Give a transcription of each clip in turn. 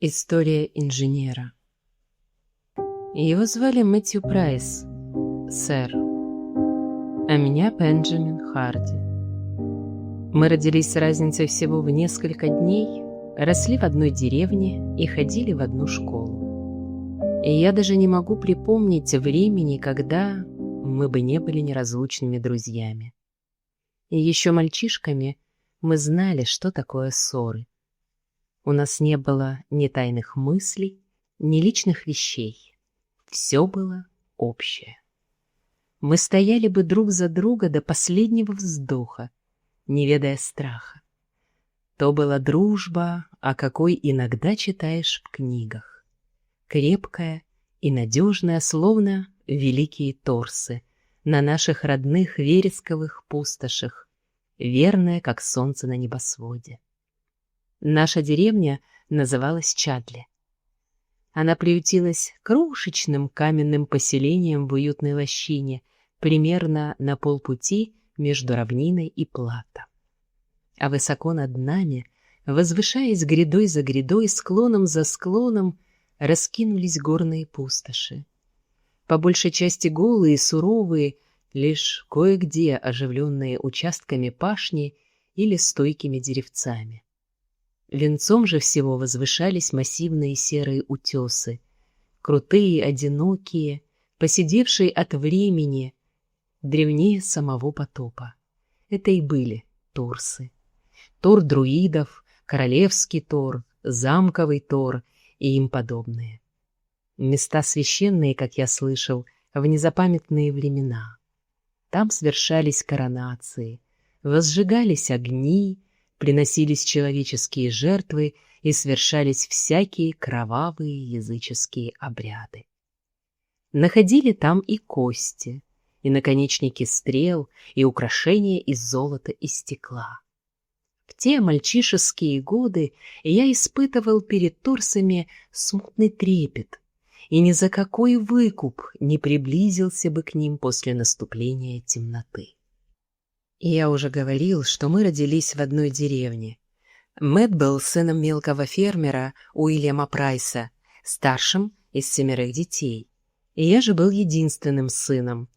История инженера. Его звали Мэтью Прайс, сэр, а меня Бенджамин Харди. Мы родились с разницей всего в несколько дней, росли в одной деревне и ходили в одну школу. И я даже не могу припомнить времени, когда мы бы не были неразлучными друзьями. И еще мальчишками мы знали, что такое ссоры. У нас не было ни тайных мыслей, ни личных вещей. Все было общее. Мы стояли бы друг за друга до последнего вздоха, не ведая страха. То была дружба, о какой иногда читаешь в книгах. Крепкая и надежная, словно великие торсы на наших родных вересковых пустошах, верная, как солнце на небосводе. Наша деревня называлась Чадли. Она приютилась крошечным каменным поселением в уютной лощине, примерно на полпути между равниной и плато. А высоко над нами, возвышаясь грядой за грядой, склоном за склоном, раскинулись горные пустоши. По большей части голые и суровые, лишь кое-где оживленные участками пашни или стойкими деревцами. Венцом же всего возвышались массивные серые утесы, крутые, одинокие, поседевшие от времени, древнее самого потопа. Это и были торсы. Тор друидов, королевский Тор, замковый Тор и им подобные. Места священные, как я слышал, в незапамятные времена. Там совершались коронации, возжигались огни, приносились человеческие жертвы и совершались всякие кровавые языческие обряды. Находили там и кости, и наконечники стрел, и украшения из золота и стекла. В те мальчишеские годы я испытывал перед торсами смутный трепет, и ни за какой выкуп не приблизился бы к ним после наступления темноты. Я уже говорил, что мы родились в одной деревне. Мэтт был сыном мелкого фермера Уильяма Прайса, старшим из 7 детей. И я же был единственным сыном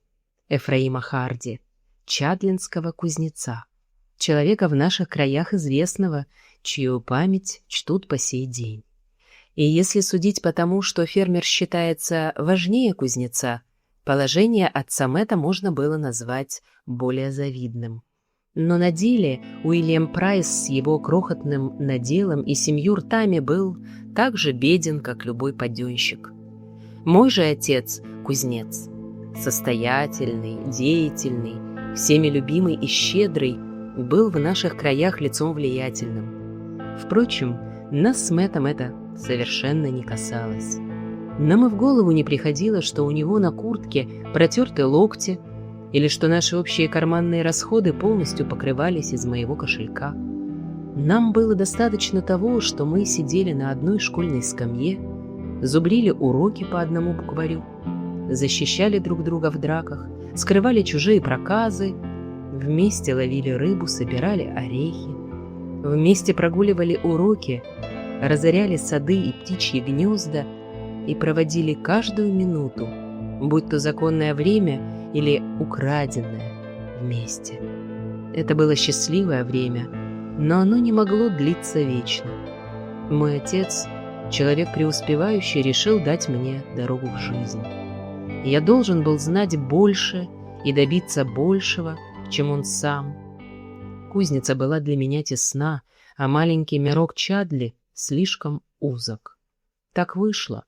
Ефраима Харди, чадлинского кузнеца, человека в наших краях известного, чью память чтут по сей день. И если судить по тому, что фермер считается важнее кузнеца, положение отца Мэтта можно было назвать более завидным. Но на деле Уильям Прайс с его крохотным наделом и 7 ртами был так же беден, как любой паденщик. Мой же отец — кузнец. Состоятельный, деятельный, всеми любимый и щедрый, был в наших краях лицом влиятельным. Впрочем, нас с Мэттом это совершенно не касалось. Нам и в голову не приходило, что у него на куртке протерты локти, или что наши общие карманные расходы полностью покрывались из моего кошелька. Нам было достаточно того, что мы сидели на одной школьной скамье, зубрили уроки по одному букварю, защищали друг друга в драках, скрывали чужие проказы, вместе ловили рыбу, собирали орехи, вместе прогуливали уроки, разоряли сады и птичьи гнезда и проводили каждую минуту, будь то законное время или украденное, вместе. Это было счастливое время, но оно не могло длиться вечно. Мой отец, человек преуспевающий, решил дать мне дорогу в жизнь. Я должен был знать больше и добиться большего, чем он сам. Кузница была для меня тесна, а маленький мирок Чадли слишком узок. Так вышло,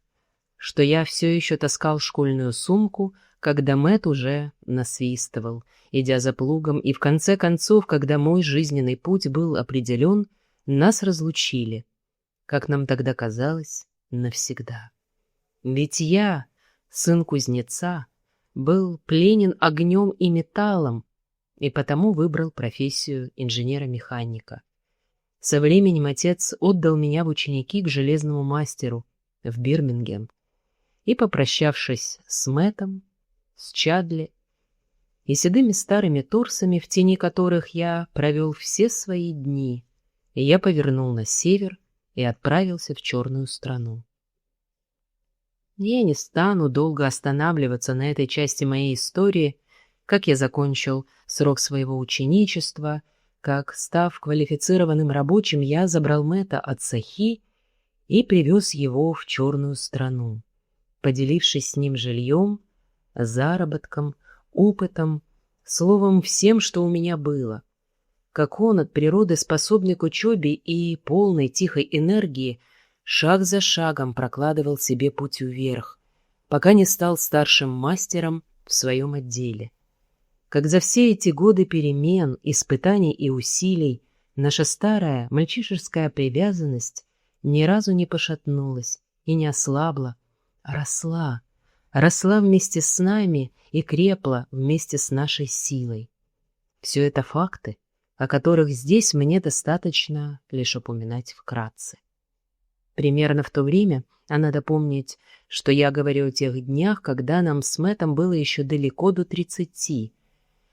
что я все еще таскал школьную сумку, когда Мэтт уже насвистывал, идя за плугом, и в конце концов, когда мой жизненный путь был определен, нас разлучили, как нам тогда казалось, навсегда. Ведь я, сын кузнеца, был пленен огнем и металлом, и потому выбрал профессию инженера-механика. Со временем отец отдал меня в ученики к железному мастеру в Бирмингем, и, попрощавшись с Мэттом, с Чадли и седыми старыми торсами, в тени которых я провел все свои дни, я повернул на север и отправился в черную страну. Я не стану долго останавливаться на этой части моей истории, как я закончил срок своего ученичества, как, став квалифицированным рабочим, я забрал Мэтта от Сахи и привез его в черную страну, поделившись с ним жильем, заработком, опытом, словом, всем, что у меня было. Как он, от природы способный к учебе и полной тихой энергии, шаг за шагом прокладывал себе путь вверх, пока не стал старшим мастером в своем отделе. Как за все эти годы перемен, испытаний и усилий наша старая мальчишеская привязанность ни разу не пошатнулась и не ослабла, а росла вместе с нами и крепла вместе с нашей силой. Все это факты, о которых здесь мне достаточно лишь упоминать вкратце. Примерно в то время, а надо помнить, что я говорю о тех днях, когда нам с Мэттом было еще далеко до 30,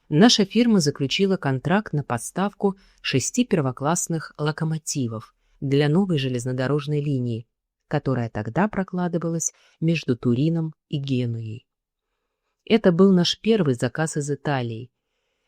наша фирма заключила контракт на поставку 6 первоклассных локомотивов для новой железнодорожной линии, которая тогда прокладывалась между Турином и Генуей. Это был наш первый заказ из Италии.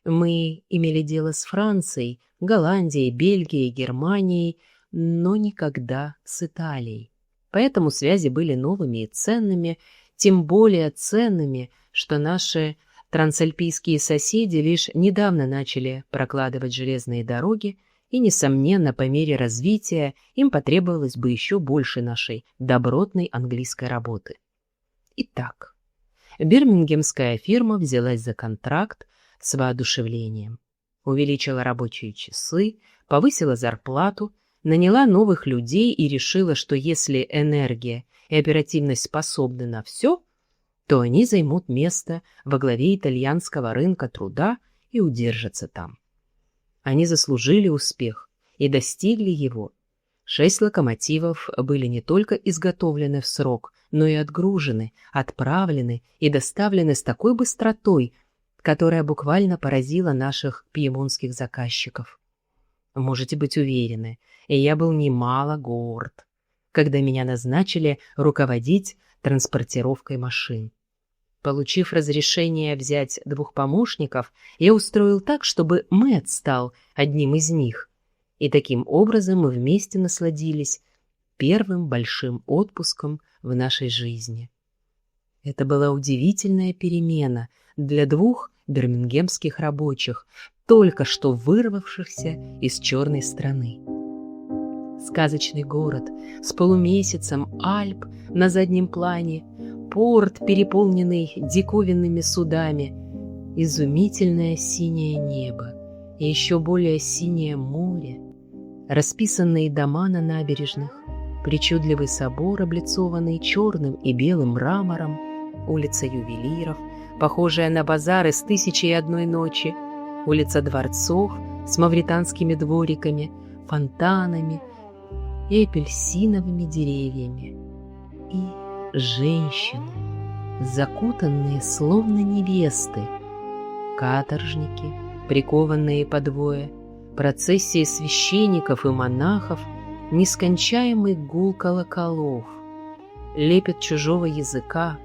Мы имели дело с Францией, Голландией, Бельгией, Германией, но никогда с Италией. Поэтому связи были новыми и ценными, тем более ценными, что наши трансальпийские соседи лишь недавно начали прокладывать железные дороги, и, несомненно, по мере развития им потребовалось бы еще больше нашей добротной английской работы. Итак, бирмингемская фирма взялась за контракт с воодушевлением, увеличила рабочие часы, повысила зарплату, наняла новых людей и решила, что если энергия и оперативность способны на все, то они займут место во главе итальянского рынка труда и удержатся там. Они заслужили успех и достигли его. 6 локомотивов были не только изготовлены в срок, но и отгружены, отправлены и доставлены с такой быстротой, которая буквально поразила наших пьемонтских заказчиков. Можете быть уверены, я был немало горд, когда меня назначили руководить транспортировкой машин. Получив разрешение взять 2 помощников, я устроил так, чтобы Мэтт стал одним из них. И таким образом мы вместе насладились первым большим отпуском в нашей жизни. Это была удивительная перемена для 2 бирмингемских рабочих, только что вырвавшихся из черной страны. Сказочный город с полумесяцем, Альп на заднем плане, порт, переполненный диковинными судами, изумительное синее небо и еще более синее море, расписанные дома на набережных, причудливый собор, облицованный черным и белым мрамором, улица ювелиров, похожая на базар из «Тысячи и одной ночи», улица дворцов с мавританскими двориками, фонтанами и апельсиновыми деревьями, и женщины, закутанные словно невесты, каторжники, прикованные по двое, процессии священников и монахов, нескончаемый гул колоколов, лепет чужого языка,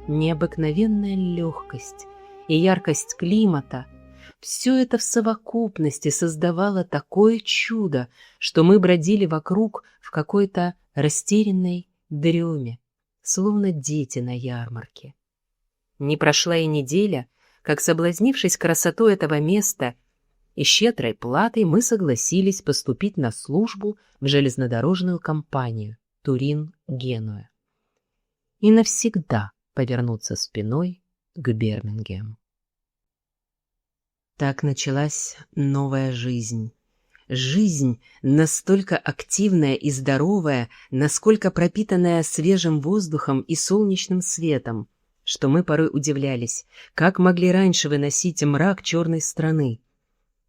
необыкновенная легкость и яркость климата — все это в совокупности создавало такое чудо, что мы бродили вокруг в какой-то растерянной дреме, словно дети на ярмарке. Не прошла и неделя, как, соблазнившись красотой этого места и щедрой платой, мы согласились поступить на службу в железнодорожную компанию Турин-Генуя и навсегда повернуться спиной к Бирмингему. Так началась новая жизнь. Жизнь настолько активная и здоровая, насколько пропитанная свежим воздухом и солнечным светом, что мы порой удивлялись, как могли раньше выносить мрак черной страны.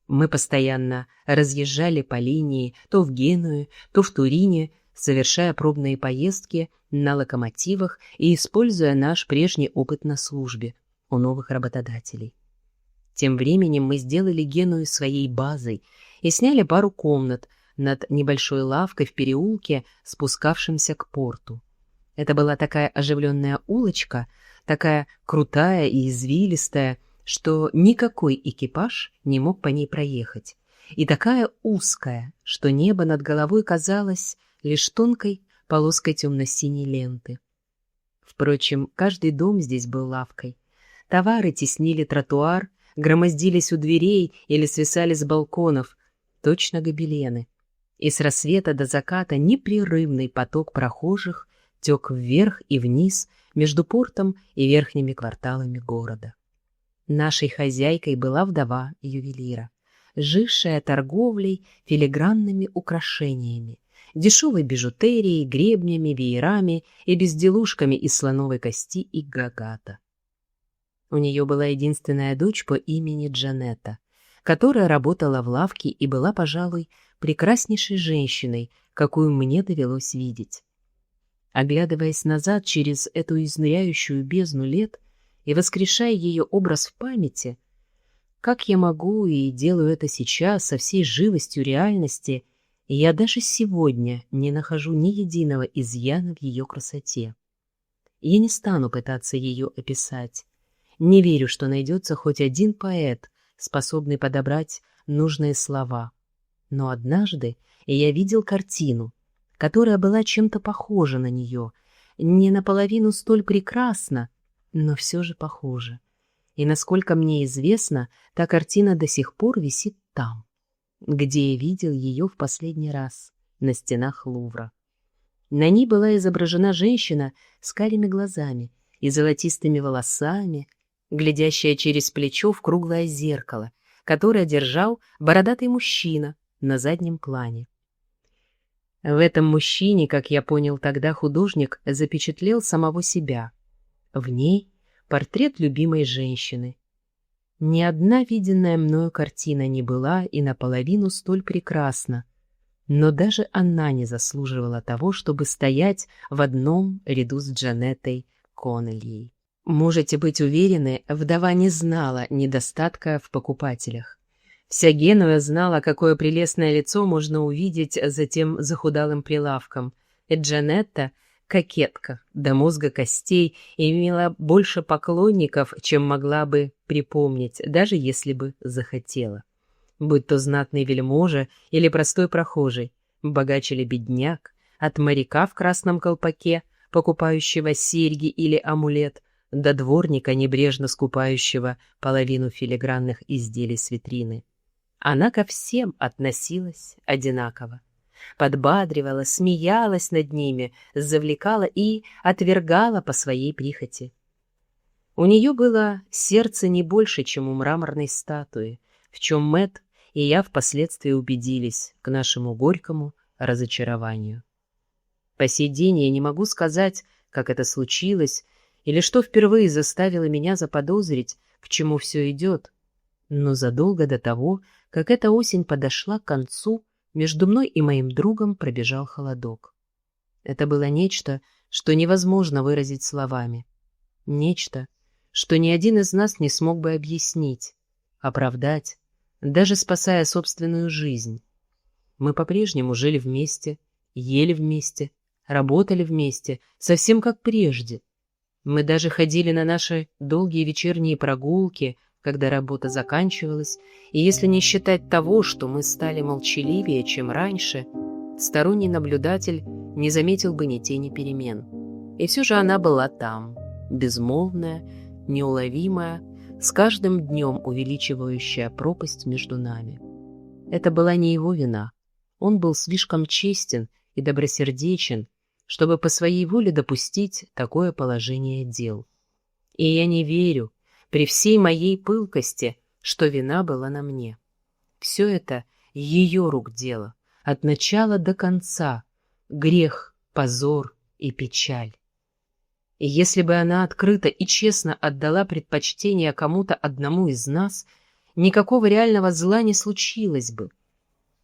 Мы постоянно разъезжали по линии то в Геную, то в Турине, совершая пробные поездки на локомотивах и используя наш прежний опыт на службе у новых работодателей. Тем временем мы сделали Геную своей базой и сняли пару комнат над небольшой лавкой в переулке, спускавшемся к порту. Это была такая оживленная улочка, такая крутая и извилистая, что никакой экипаж не мог по ней проехать, и такая узкая, что небо над головой казалось лишь тонкой полоской темно-синей ленты. Впрочем, каждый дом здесь был лавкой. Товары теснили тротуар, громоздились у дверей или свисали с балконов, точно гобелены. И с рассвета до заката непрерывный поток прохожих тек вверх и вниз между портом и верхними кварталами города. Нашей хозяйкой была вдова ювелира, жившая торговлей филигранными украшениями, дешевой бижутерией, гребнями, веерами и безделушками из слоновой кости и гагата. У нее была единственная дочь по имени Джанетта, которая работала в лавке и была, пожалуй, прекраснейшей женщиной, какую мне довелось видеть. Оглядываясь назад через эту изнуряющую бездну лет и воскрешая ее образ в памяти, как я могу и делаю это сейчас со всей живостью реальности, и я даже сегодня не нахожу ни единого изъяна в ее красоте. Я не стану пытаться ее описать. Не верю, что найдется хоть один поэт, способный подобрать нужные слова. Но однажды я видел картину, которая была чем-то похожа на нее, не наполовину столь прекрасна, но все же похожа. И, насколько мне известно, та картина до сих пор висит там, где я видел ее в последний раз, на стенах Лувра. На ней была изображена женщина с карими глазами и золотистыми волосами, глядящая через плечо в круглое зеркало, которое держал бородатый мужчина на заднем плане. В этом мужчине, как я понял тогда, художник запечатлел самого себя. В ней портрет любимой женщины. Ни одна виденная мною картина не была и наполовину столь прекрасна, но даже она не заслуживала того, чтобы стоять в одном ряду с Джанеттой Коннелли. Можете быть уверены, вдова не знала недостатка в покупателях. Вся Генуя знала, какое прелестное лицо можно увидеть за тем захудалым прилавком. И Джанетта, кокетка до мозга костей, имела больше поклонников, чем могла бы припомнить, даже если бы захотела. Будь то знатный вельможа или простой прохожий, богач или бедняк, от моряка в красном колпаке, покупающего серьги или амулет, до дворника, небрежно скупающего половину филигранных изделий с витрины. Она ко всем относилась одинаково. Подбадривала, смеялась над ними, завлекала и отвергала по своей прихоти. У нее было сердце не больше, чем у мраморной статуи, в чем Мэтт и я впоследствии убедились к нашему горькому разочарованию. По сей день я не могу сказать, как это случилось, или что впервые заставило меня заподозрить, к чему все идет, но задолго до того, как эта осень подошла к концу, между мной и моим другом пробежал холодок. Это было нечто, что невозможно выразить словами. Нечто, что ни один из нас не смог бы объяснить, оправдать, даже спасая собственную жизнь. Мы по-прежнему жили вместе, ели вместе, работали вместе, совсем как прежде. Мы даже ходили на наши долгие вечерние прогулки, когда работа заканчивалась, и если не считать того, что мы стали молчаливее, чем раньше, сторонний наблюдатель не заметил бы ни тени перемен. И все же она была там, безмолвная, неуловимая, с каждым днем увеличивающая пропасть между нами. Это была не его вина. Он был слишком честен и добросердечен, чтобы по своей воле допустить такое положение дел. И я не верю, при всей моей пылкости, что вина была на мне. Все это ее рук дело, от начала до конца, грех, позор и печаль. И если бы она открыто и честно отдала предпочтение кому-то одному из нас, никакого реального зла не случилось бы.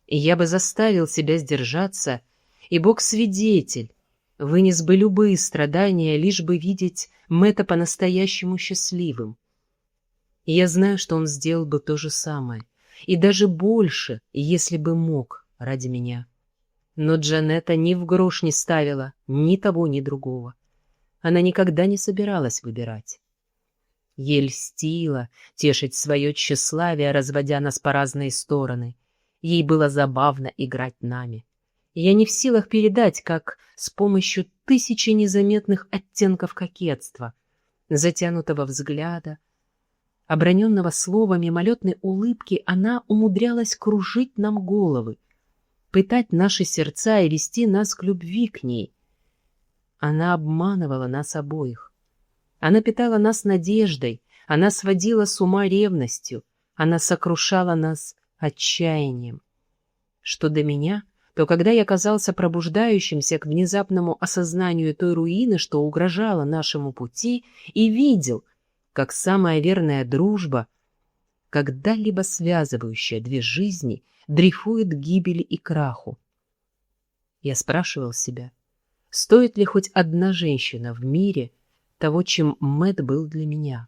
И я бы заставил себя сдержаться, и Бог свидетель, вынес бы любые страдания, лишь бы видеть Мэтта по-настоящему счастливым. И я знаю, что он сделал бы то же самое, и даже больше, если бы мог, ради меня. Но Джанетта ни в грош не ставила ни того, ни другого. Она никогда не собиралась выбирать. Ей льстило тешить свое тщеславие, разводя нас по разные стороны. Ей было забавно играть нами. Я не в силах передать, как с помощью тысячи незаметных оттенков кокетства, затянутого взгляда, оброненного слова, мимолетной улыбки, она умудрялась кружить нам головы, пытать наши сердца и вести нас к любви к ней. Она обманывала нас обоих. Она питала нас надеждой, она сводила с ума ревностью, она сокрушала нас отчаянием. Что до меня, то когда я казался пробуждающимся к внезапному осознанию той руины, что угрожала нашему пути, и видел, как самая верная дружба, когда-либо связывающая две жизни, дрейфует к гибели и краху. Я спрашивал себя, стоит ли хоть одна женщина в мире того, чем Мэтт был для меня,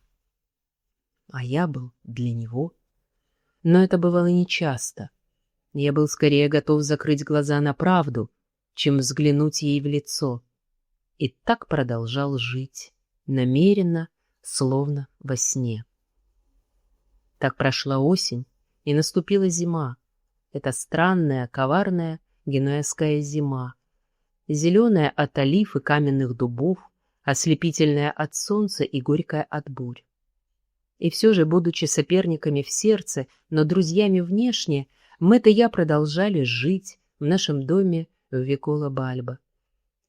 а я был для него. Но это бывало нечасто. Я был скорее готов закрыть глаза на правду, чем взглянуть ей в лицо. И так продолжал жить, намеренно, словно во сне. Так прошла осень, и наступила зима. Это странная, коварная генуэзская зима. Зеленая от олив и каменных дубов, ослепительная от солнца и горькая от бурь. И все же, будучи соперниками в сердце, но друзьями внешне, Мэтт и я продолжали жить в нашем доме в Викола-Бальбо.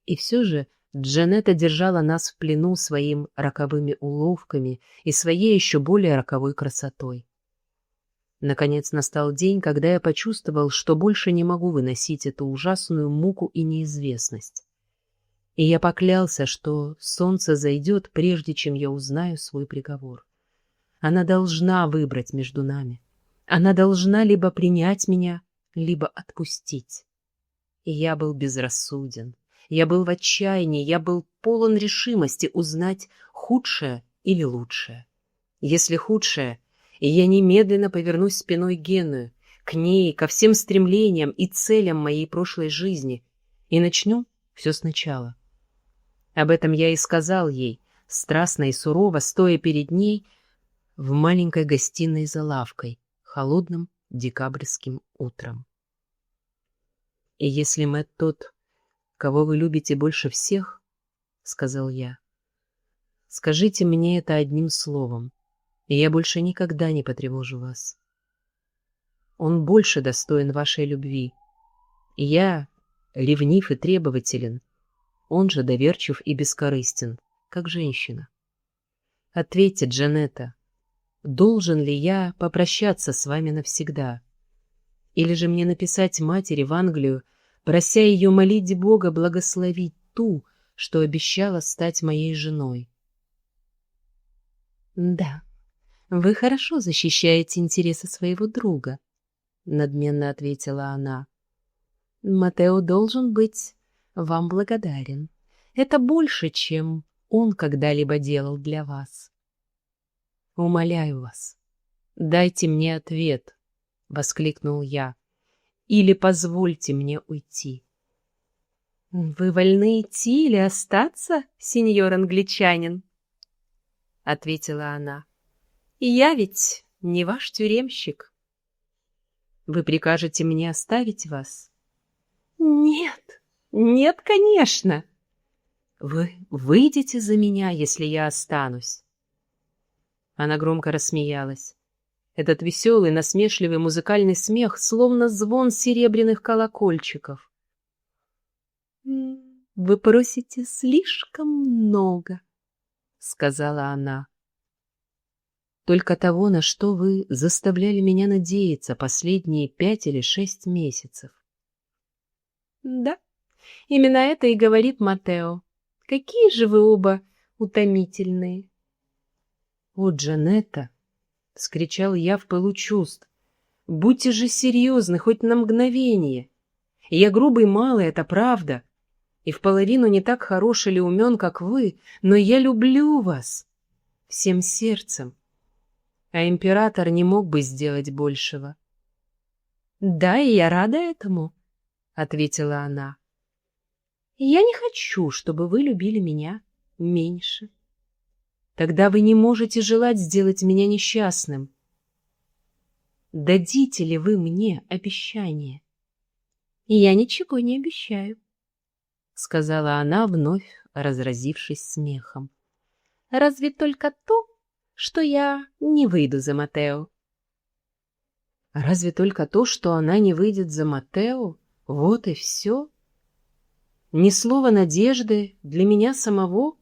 И все же Джанетта держала нас в плену своими роковыми уловками и своей еще более роковой красотой. Наконец настал день, когда я почувствовал, что больше не могу выносить эту ужасную муку и неизвестность. И я поклялся, что солнце зайдет, прежде чем я узнаю свой приговор. Она должна выбрать между нами. Она должна либо принять меня, либо отпустить. И я был безрассуден. Я был в отчаянии, я был полон решимости узнать, худшее или лучшее. Если худшее, я немедленно повернусь спиной к Генуе, к ней, ко всем стремлениям и целям моей прошлой жизни, и начну все сначала. Об этом я и сказал ей, страстно и сурово, стоя перед ней в маленькой гостиной за лавкой, холодным декабрьским утром. «И если Мэтт тот, кого вы любите больше всех, — сказал я, — скажите мне это одним словом, и я больше никогда не потревожу вас. Он больше достоин вашей любви, и я ревнив и требователен, он же доверчив и бескорыстен, как женщина. Ответьте, Джанетта, должен ли я попрощаться с вами навсегда? Или же мне написать матери в Англию, прося ее молить Бога благословить ту, что обещала стать моей женой? Да, вы хорошо защищаете интересы своего друга, надменно ответила она. Матео должен быть вам благодарен. Это больше, чем он когда-либо делал для вас. Умоляю вас, дайте мне ответ, — воскликнул я, — или позвольте мне уйти. — Вы вольны идти или остаться, сеньор англичанин? — ответила она. — Я ведь не ваш тюремщик. — Вы прикажете мне оставить вас? — Нет, нет, конечно. — Вы выйдете за меня, если я останусь? Она громко рассмеялась. Этот веселый, насмешливый музыкальный смех, словно звон серебряных колокольчиков. «Вы просите слишком много», — сказала она. «Только того, на что вы заставляли меня надеяться последние 5 или 6 месяцев». «Да, именно это и говорит Матео. Какие же вы оба утомительные». «О, Джанетта!» — вскричал я в пылу чувств. «Будьте же серьезны хоть на мгновение. Я грубый малый, это правда, и в половину не так хорош или умен, как вы, но я люблю вас всем сердцем, а император не мог бы сделать большего. «Да, и я рада этому», — ответила она. «Я не хочу, чтобы вы любили меня меньше. Тогда вы не можете желать сделать меня несчастным. Дадите ли вы мне обещание?» «Я ничего не обещаю», — сказала она, вновь разразившись смехом. «Разве только то, что я не выйду за Матео». Разве только то, что она не выйдет за Матео? Вот и все? Ни слова надежды для меня самого?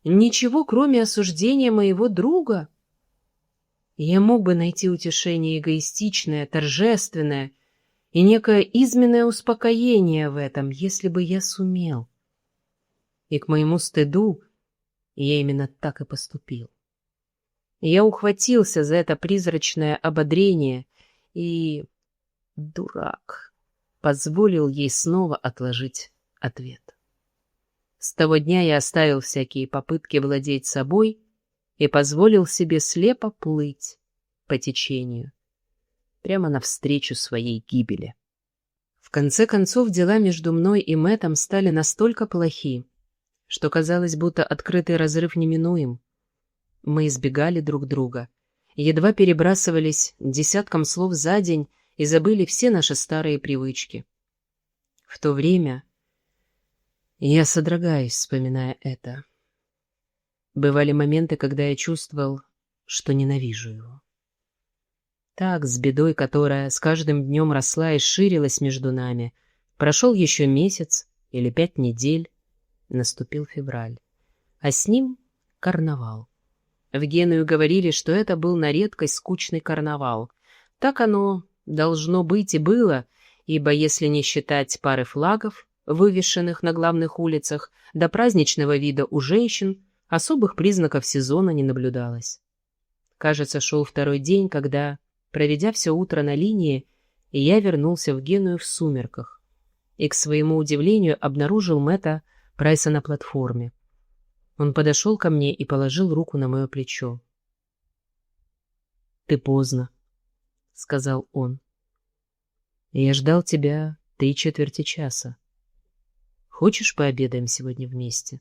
Ничего, кроме осуждения моего друга? Я мог бы найти утешение эгоистичное, торжественное и некое изменное успокоение в этом, если бы я сумел. И к моему стыду я именно так и поступил. Я ухватился за это призрачное ободрение и, дурак, позволил ей снова отложить ответ. С того дня я оставил всякие попытки владеть собой и позволил себе слепо плыть по течению, прямо навстречу своей гибели. В конце концов, дела между мной и Мэттом стали настолько плохи, что казалось, будто открытый разрыв неминуем. Мы избегали друг друга, едва перебрасывались десятком слов за день и забыли все наши старые привычки. В то время я содрогаюсь, вспоминая это. Бывали моменты, когда я чувствовал, что ненавижу его. Так, с бедой, которая с каждым днем росла и ширилась между нами, прошел еще месяц или 5 недель, наступил февраль, а с ним карнавал. В Геную говорили, что это был на редкость скучный карнавал. Так оно должно быть и было, ибо если не считать пары флагов, вывешенных на главных улицах, до праздничного вида у женщин, особых признаков сезона не наблюдалось. Кажется, шел второй день, когда, проведя все утро на линии, я вернулся в Геную в сумерках и, к своему удивлению, обнаружил Мэтта Прайса на платформе. Он подошел ко мне и положил руку на мое плечо. «Ты поздно», — сказал он. «Я ждал тебя 3/4 часа. Хочешь, пообедаем сегодня вместе?»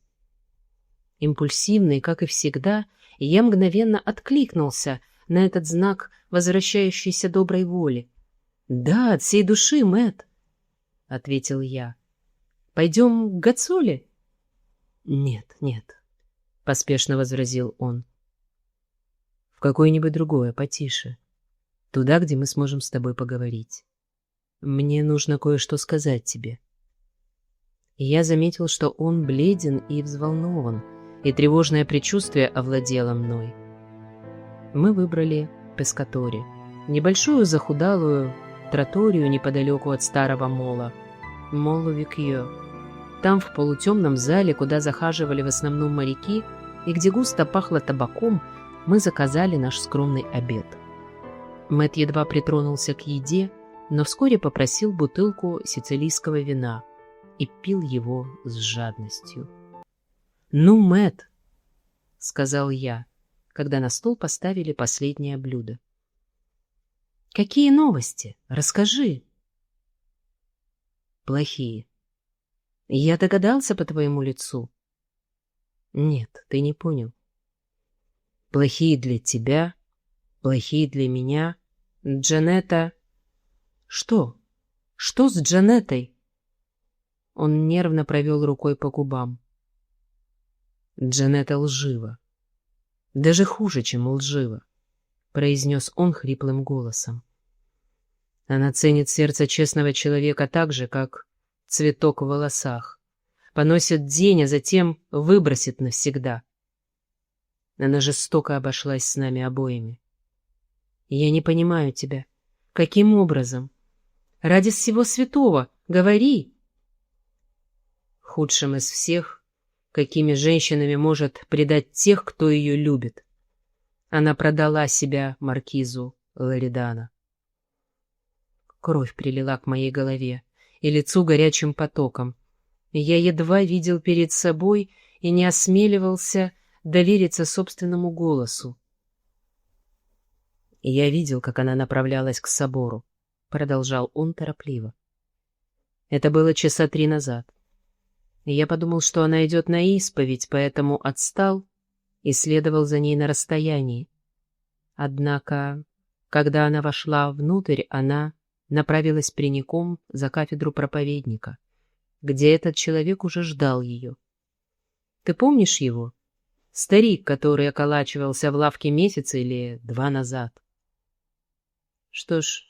Импульсивный, как и всегда, я мгновенно откликнулся на этот знак возвращающейся доброй воли. «Да, от всей души, Мэтт», — ответил я. «Пойдем к Гацоле?» «Нет, нет», — поспешно возразил он. «В какое-нибудь другое, потише. Туда, где мы сможем с тобой поговорить. Мне нужно кое-что сказать тебе». И я заметил, что он бледен и взволнован, и тревожное предчувствие овладело мной. Мы выбрали Пескатори, небольшую захудалую троторию неподалеку от старого мола, Моллу Викьё. Там, в полутемном зале, куда захаживали в основном моряки, и где густо пахло табаком, мы заказали наш скромный обед. Мэтт едва притронулся к еде, но вскоре попросил бутылку сицилийского вина и пил его с жадностью. «Ну, Мэтт», — сказал я, когда на стол поставили последнее блюдо. «Какие новости? Расскажи». «Плохие. Я догадался по твоему лицу». «Нет, ты не понял. Плохие для тебя, плохие для меня. Джанетта...» «Что? Что с Джанеттой?» Он нервно провел рукой по губам. «Джанетта лжива. Даже хуже, чем лжива», — произнес он хриплым голосом. «Она ценит сердце честного человека так же, как цветок в волосах. Поносит день, а затем выбросит навсегда. Она жестоко обошлась с нами обоими. Я не понимаю тебя. Каким образом? Ради всего святого, говори!» Худшим из всех, какими женщинами может предать тех, кто ее любит. Она продала себя маркизу Лоридана. Кровь прилила к моей голове и лицу горячим потоком. Я едва видел перед собой и не осмеливался довериться собственному голосу. Я видел, как она направлялась к собору. продолжал он торопливо. Это было часа 3 назад. Я подумал, что она идет на исповедь, поэтому отстал и следовал за ней на расстоянии. Однако, когда она вошла внутрь, она направилась прямиком за кафедру проповедника, где этот человек уже ждал ее. Ты помнишь его? Старик, который околачивался в лавке месяц или 2 назад. Что ж,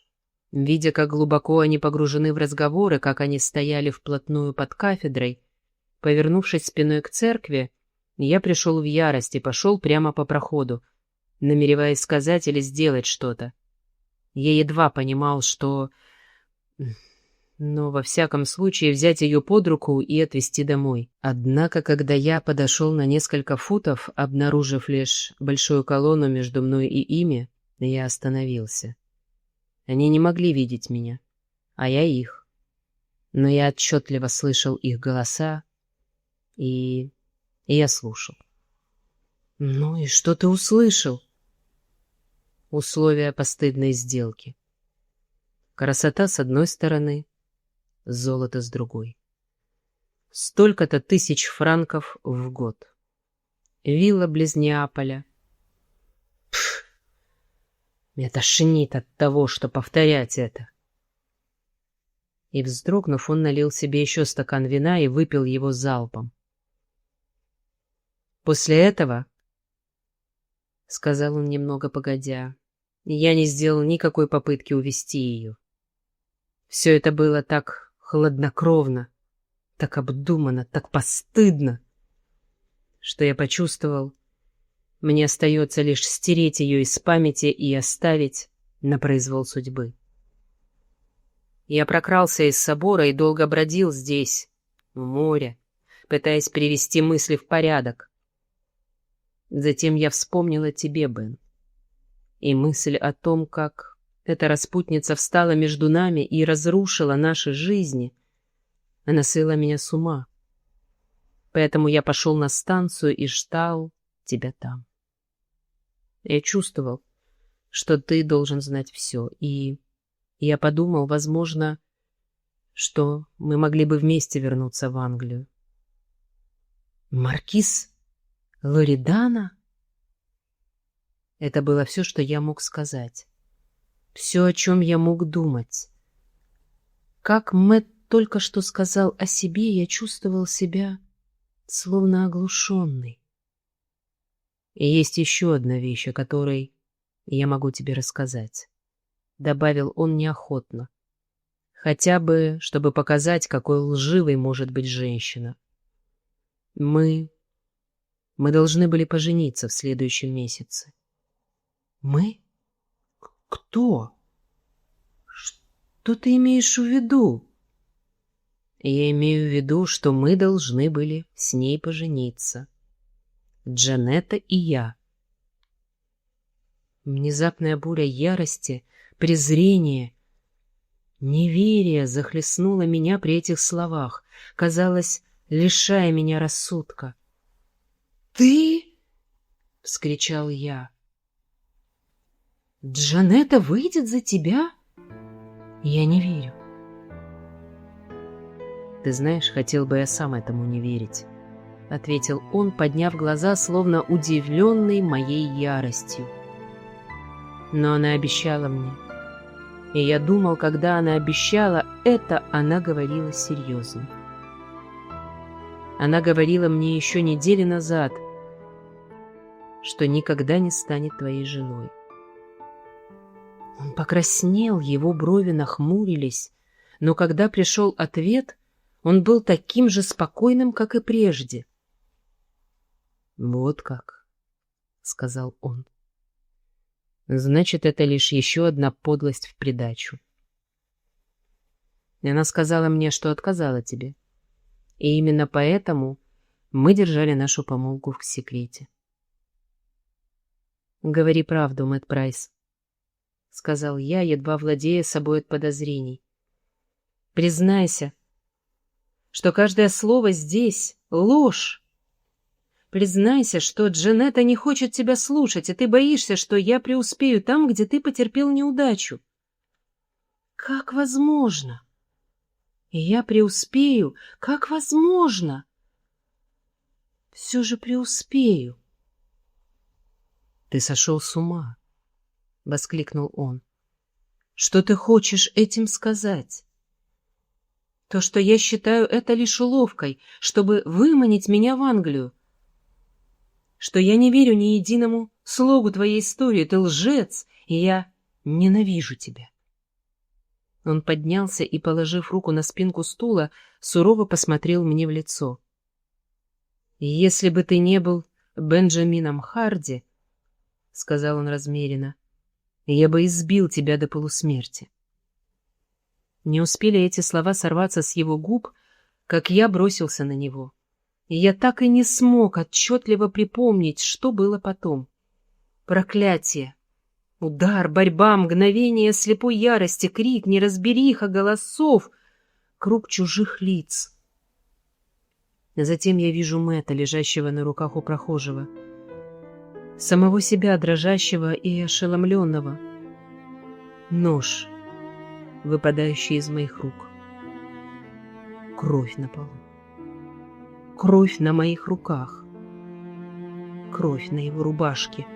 видя, как глубоко они погружены в разговоры, как они стояли вплотную под кафедрой, повернувшись спиной к церкви, я пришел в ярость и пошел прямо по проходу, намереваясь сказать или сделать что-то. Я едва понимал, что... Но, во всяком случае, взять ее под руку и отвезти домой. Однако, когда я подошел на несколько футов, обнаружив лишь большую колонну между мной и ими, я остановился. Они не могли видеть меня, а я их. Но я отчетливо слышал их голоса, и я слушал. «Ну и что ты услышал?» Условия постыдной сделки. Красота с одной стороны, золото с другой. Столько-то 1000 франков в год. Вилла близ Неаполя. Пф, меня тошнит от того, что повторять это. И, вздрогнув, он налил себе еще стакан вина и выпил его залпом. После этого, — сказал он немного погодя, — я не сделал никакой попытки увести ее. Все это было так хладнокровно, так обдуманно, так постыдно, что я почувствовал, мне остается лишь стереть ее из памяти и оставить на произвол судьбы. Я прокрался из собора и долго бродил здесь, в море, пытаясь привести мысли в порядок. Затем я вспомнил о тебе, Бен, и мысль о том, как эта распутница встала между нами и разрушила наши жизни, она свела меня с ума. Поэтому я пошел на станцию и ждал тебя там. Я чувствовал, что ты должен знать все, и я подумал, возможно, что мы могли бы вместе вернуться в Англию. Маркиз Лоридана? Это было все, что я мог сказать. Все, о чем я мог думать. Как Мэтт только что сказал о себе, я чувствовал себя словно оглушенный. И есть еще одна вещь, о которой я могу тебе рассказать, — добавил он неохотно. Хотя бы, чтобы показать, какой лживой может быть женщина. Мы должны были пожениться в следующем месяце. Мы? Кто? Что ты имеешь в виду? Я имею в виду, что мы должны были с ней пожениться. Джанетта и я. Внезапная буря ярости, презрения, неверия захлестнула меня при этих словах, казалось, лишая меня рассудка. «Ты?» — вскричал я. «Джанетта выйдет за тебя?» «Я не верю». «Ты знаешь, хотел бы я сам этому не верить», — ответил он, подняв глаза, словно удивленный моей яростью. Но она обещала мне. И я думал, когда она обещала это, она говорила серьезно. Она говорила мне еще недели назад, что никогда не станет твоей женой. Он покраснел, его брови нахмурились, но когда пришел ответ, он был таким же спокойным, как и прежде. «Вот как», — сказал он. «Значит, это лишь еще одна подлость в придачу. И она сказала мне, что отказала тебе. И именно поэтому мы держали нашу помолвку в секрете». «Говори правду, Мэтт Прайс», — сказал я, едва владея собой от подозрений. «Признайся, что каждое слово здесь — ложь. Признайся, что Джанетта не хочет тебя слушать, и ты боишься, что я преуспею там, где ты потерпел неудачу. Как возможно? И я преуспею? Как возможно? Все же преуспею. Ты сошел с ума, — воскликнул он. Что ты хочешь этим сказать? То, что я считаю это лишь уловкой, чтобы выманить меня в Англию. Что я не верю ни единому слогу твоей истории, ты лжец, и я ненавижу тебя. Он поднялся и, положив руку на спинку стула, сурово посмотрел мне в лицо. «Если бы ты не был Бенджамином Харди, — сказал он размеренно, — я бы избил тебя до полусмерти». Не успели эти слова сорваться с его губ, как я бросился на него. И я так и не смог отчетливо припомнить, что было потом. Проклятие! Удар, борьба, мгновение слепой ярости, крик, неразбериха голосов, круг чужих лиц. Затем я вижу Мэтта, лежащего на руках у прохожего, самого себя, дрожащего и ошеломленного. Нож, выпадающий из моих рук. Кровь на полу. Кровь на моих руках. Кровь на его рубашке.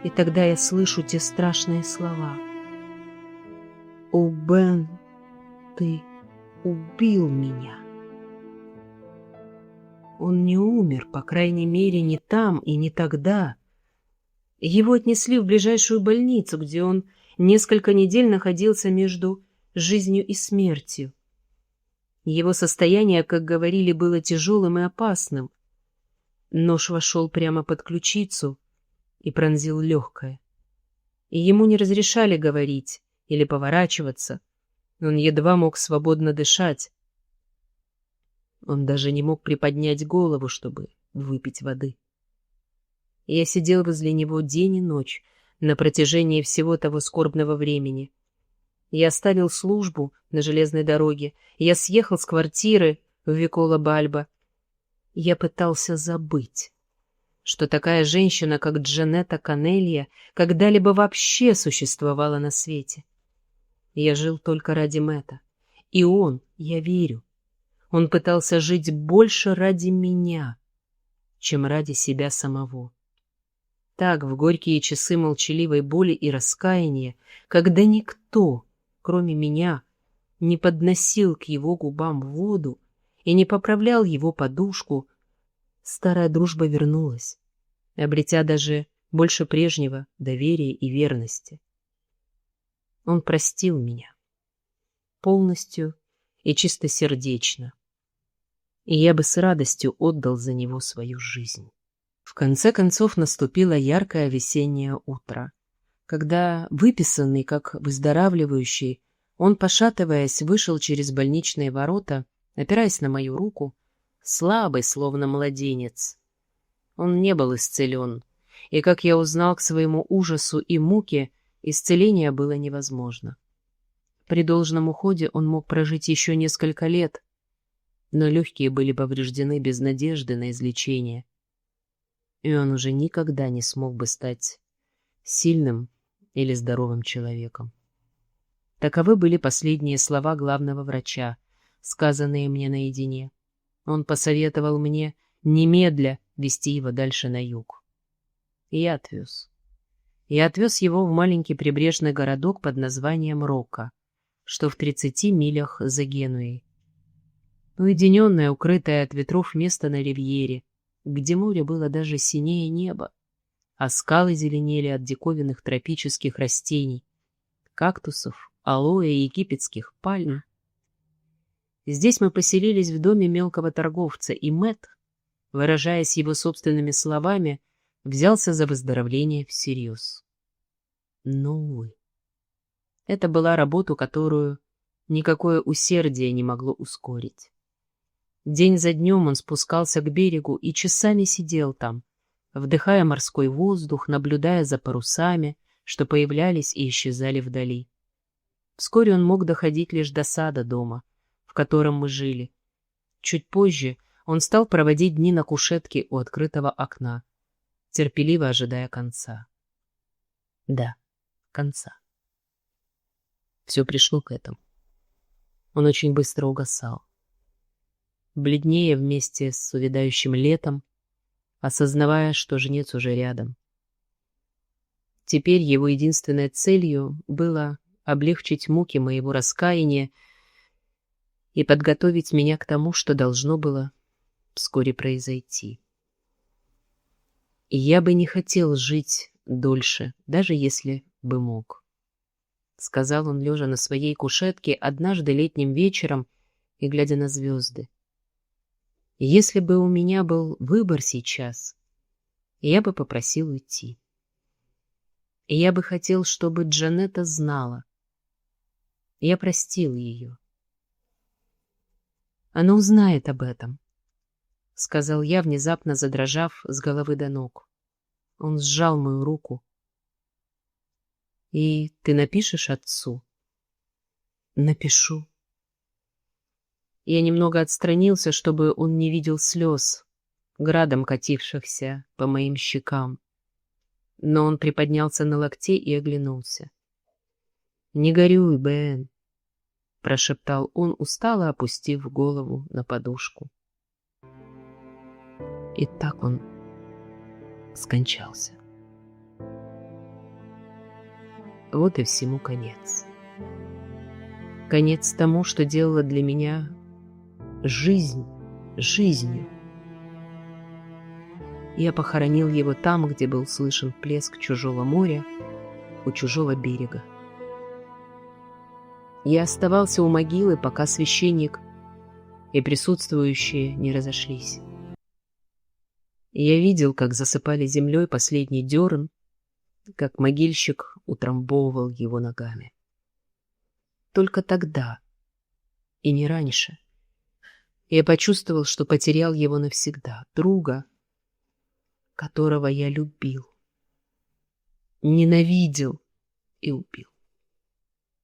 И тогда я слышу те страшные слова. «О, Бен, ты убил меня». Он не умер, по крайней мере, не там и не тогда. Его отнесли в ближайшую больницу, где он несколько недель находился между жизнью и смертью. Его состояние, как говорили, было тяжелым и опасным. Нож вошел прямо под ключицу и пронзил легкое. И ему не разрешали говорить или поворачиваться. Он едва мог свободно дышать. Он даже не мог приподнять голову, чтобы выпить воды. Я сидел возле него день и ночь на протяжении всего того скорбного времени. Я оставил службу на железной дороге, я съехал с квартиры в Викола-Бальбо. Я пытался забыть, что такая женщина, как Джанетта Канелья, когда-либо вообще существовала на свете. Я жил только ради Мэтта. И он, я верю, он пытался жить больше ради меня, чем ради себя самого. Так, в горькие часы молчаливой боли и раскаяния, когда никто, кроме меня, не подносил к его губам воду и не поправлял его подушку, старая дружба вернулась, обретя даже больше прежнего доверия и верности. Он простил меня полностью и чистосердечно, и я бы с радостью отдал за него свою жизнь. В конце концов наступило яркое весеннее утро, когда, выписанный как выздоравливающий, он, пошатываясь, вышел через больничные ворота, опираясь на мою руку, слабый, словно младенец. Он не был исцелен, и, как я узнал к своему ужасу и муке, исцеление было невозможно. При должном уходе он мог прожить еще несколько лет, но легкие были повреждены без надежды на излечение, и он уже никогда не смог бы стать сильным или здоровым человеком. Таковы были последние слова главного врача, сказанные мне наедине. Он посоветовал мне немедля везти его дальше на юг. И я отвез. Я отвез его в маленький прибрежный городок под названием Рока, что в 30 милях за Генуей. Уединенное, укрытое от ветров место на ривьере, где море было даже синее неба, а скалы зеленели от диковинных тропических растений, кактусов, алоэ и египетских пальм. Здесь мы поселились в доме мелкого торговца, и Мэтт, выражаясь его собственными словами, взялся за выздоровление всерьез. Но, увы, это была работа, которую никакое усердие не могло ускорить. День за днем он спускался к берегу и часами сидел там, вдыхая морской воздух, наблюдая за парусами, что появлялись и исчезали вдали. Вскоре он мог доходить лишь до сада дома, в котором мы жили. Чуть позже он стал проводить дни на кушетке у открытого окна, терпеливо ожидая конца. Да, конца. все пришло к этому. Он очень быстро угасал, бледнее вместе с увядающим летом, осознавая, что жнец уже рядом. Теперь его единственной целью было облегчить муки моего раскаяния и подготовить меня к тому, что должно было вскоре произойти. И я бы не хотел жить дольше, даже если бы мог, — сказал он, лежа на своей кушетке однажды летним вечером и глядя на звезды. И если бы у меня был выбор сейчас, я бы попросил уйти. И я бы хотел, чтобы Джанетта знала. Я простил ее. Она узнает об этом, — сказал я, внезапно задрожав с головы до ног. Он сжал мою руку. «И ты напишешь отцу?» «Напишу». Я немного отстранился, чтобы он не видел слез, градом катившихся по моим щекам. Но он приподнялся на локте и оглянулся. «Не горюй, Бен», — прошептал он, устало опустив голову на подушку. И так он скончался. Вот и всему конец. Конец тому, что делало для меня жизнь жизнью. Я похоронил его там, где был слышен плеск чужого моря, у чужого берега. Я оставался у могилы, пока священник и присутствующие не разошлись. Я видел, как засыпали землей последний дерн, как могильщик утрамбовывал его ногами. Только тогда, и не раньше, я почувствовал, что потерял его навсегда, друга, которого я любил, ненавидел и убил.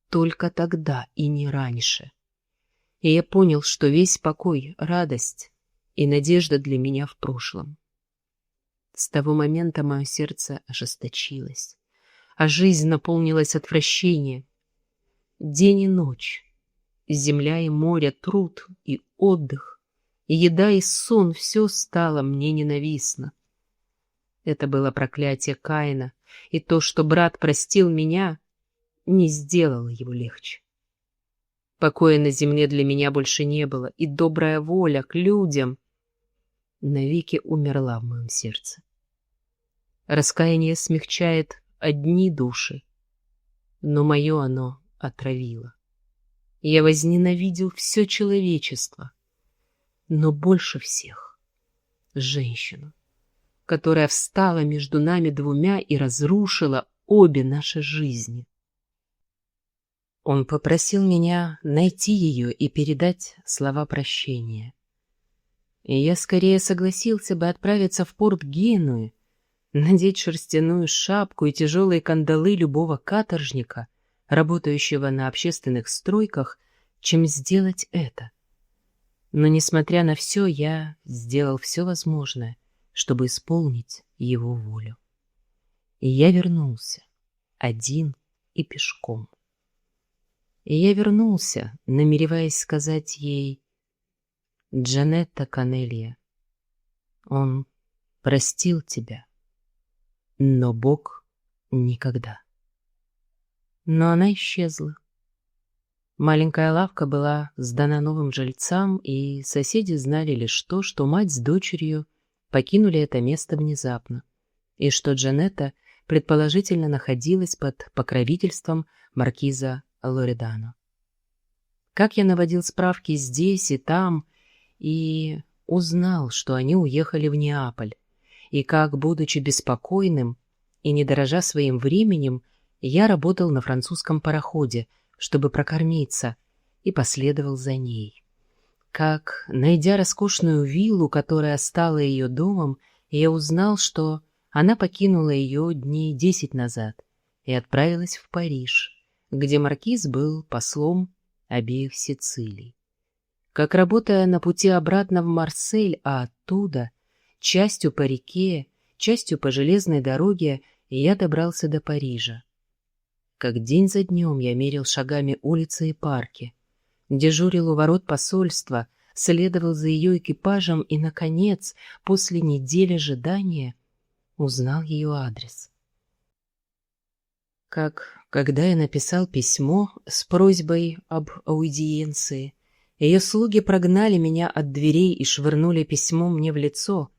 Только тогда и не раньше. И я понял, что весь покой, радость и надежда для меня в прошлом. С того момента мое сердце ожесточилось, а жизнь наполнилась отвращением. День и ночь, земля и море, труд и отдых, и еда и сон — все стало мне ненавистно. Это было проклятие Каина, и то, что брат простил меня, не сделало его легче. Покоя на земле для меня больше не было, и добрая воля к людям навеки умерла в моем сердце. Раскаяние смягчает одни души, но мое оно отравило. Я возненавидел все человечество, но больше всех женщину, которая встала между нами двумя и разрушила обе наши жизни. Он попросил меня найти ее и передать слова прощения. И я скорее согласился бы отправиться в порт Генуи, надеть шерстяную шапку и тяжелые кандалы любого каторжника, работающего на общественных стройках, чем сделать это. Но, несмотря на все, я сделал все возможное, чтобы исполнить его волю. И я вернулся, один и пешком. И я вернулся, намереваясь сказать ей: «Джанетта Канелия, он простил тебя, но Бог никогда». Но она исчезла. Маленькая лавка была сдана новым жильцам, и соседи знали лишь то, что мать с дочерью покинули это место внезапно, и что Джанетта предположительно находилась под покровительством маркиза Лоредано. Как я наводил справки здесь и там, и узнал, что они уехали в Неаполь, и как, будучи беспокойным и не дорожа своим временем, я работал на французском пароходе, чтобы прокормиться, и последовал за ней. Как, найдя роскошную виллу, которая стала ее домом, я узнал, что она покинула ее дней 10 назад и отправилась в Париж, где маркиз был послом обеих Сицилий. Как, работая на пути обратно в Марсель, а оттуда, частью по реке, частью по железной дороге, я добрался до Парижа. как день за днем я мерил шагами улицы и парки, дежурил у ворот посольства, следовал за ее экипажем и, наконец, после недели ожидания, узнал ее адрес. Как когда я написал письмо с просьбой об аудиенции, ее слуги прогнали меня от дверей и швырнули письмо мне в лицо,